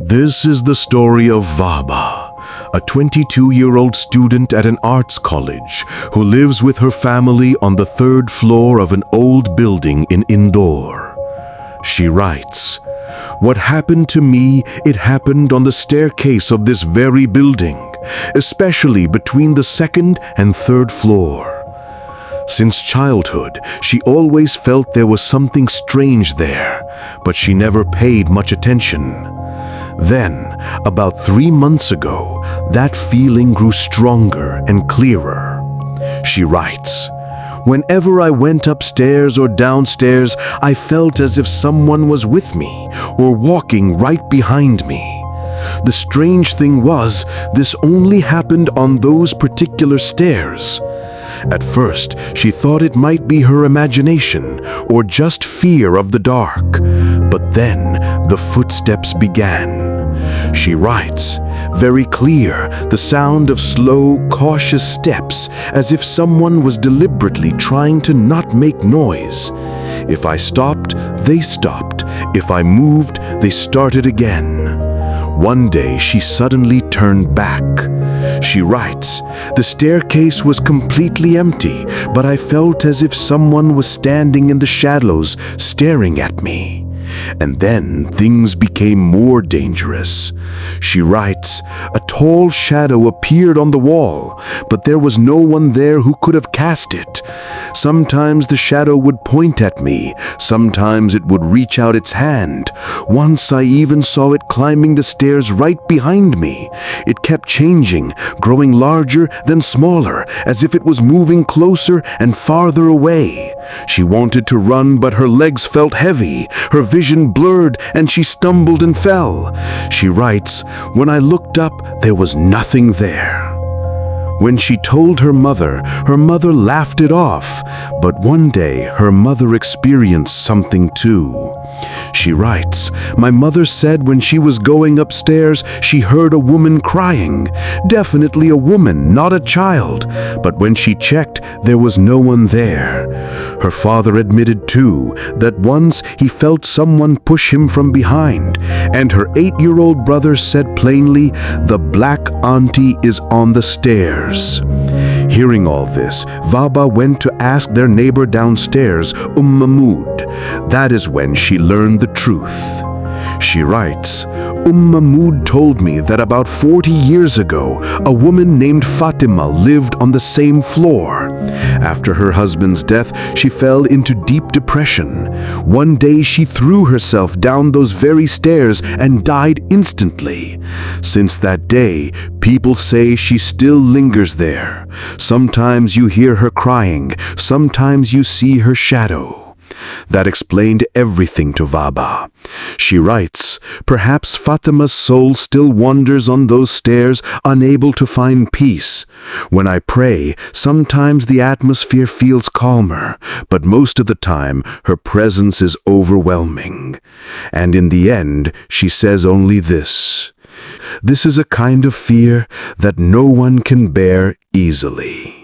This is the story of Wahba, a 22-year-old student at an arts college who lives with her family on the third floor of an old building in Indore. She writes, "What happened to me, it happened on the staircase of this very building, especially between the second and third floor. Since childhood, she always felt there was something strange there, but she never paid much attention. Then, about 3 months ago, that feeling grew stronger and clearer." She writes, "Whenever I went upstairs or downstairs, I felt as if someone was with me or walking right behind me. The strange thing was, this only happened on those particular stairs. At first, she thought it might be her imagination or just fear of the dark, but then the footsteps began." She writes, "Very clear, the sound of slow, cautious steps, as if someone was deliberately trying to not make noise. If I stopped, they stopped. If I moved, they started again. One day she suddenly turned back." She writes, "The staircase was completely empty, but I felt as if someone was standing in the shadows staring at me. And then things became more dangerous." She writes, "A tall shadow appeared on the wall, but there was no one there who could have cast it. Sometimes the shadow would point at me, sometimes it would reach out its hand. Once I even saw it climbing the stairs right behind me. It kept changing, growing larger then smaller, as if it was moving closer and farther away. She wanted to run, but her legs felt heavy, her vision blurred, and she stumbled and fell." She writes, "When I looked up, there was nothing there." When she told her mother laughed it off, but one day her mother experienced something too. She writes, "My mother said when she was going upstairs, she heard a woman crying. Definitely a woman, not a child. But when she checked, there was no one there." Her father admitted too that once he felt someone push him from behind, and her 8-year-old brother said plainly, "The black aunty is on the stairs." Hearing all this, Wahba went to ask their neighbor downstairs, Mahmoud. That is when she learned the truth. She writes, Mahmoud told me that about 40 years ago, a woman named Fatima lived on the same floor. After her husband's death, she fell into deep depression. One day she threw herself down those very stairs and died instantly. Since that day, people say she still lingers there. Sometimes you hear her crying, sometimes you see her shadow." That explained everything to Wahba. She writes, "Perhaps Fatima's soul still wanders on those stairs, unable to find peace. When I pray, sometimes the atmosphere feels calmer, but most of the time her presence is overwhelming. And in the end, she says only this: 'This is a kind of fear that no one can bear easily.'"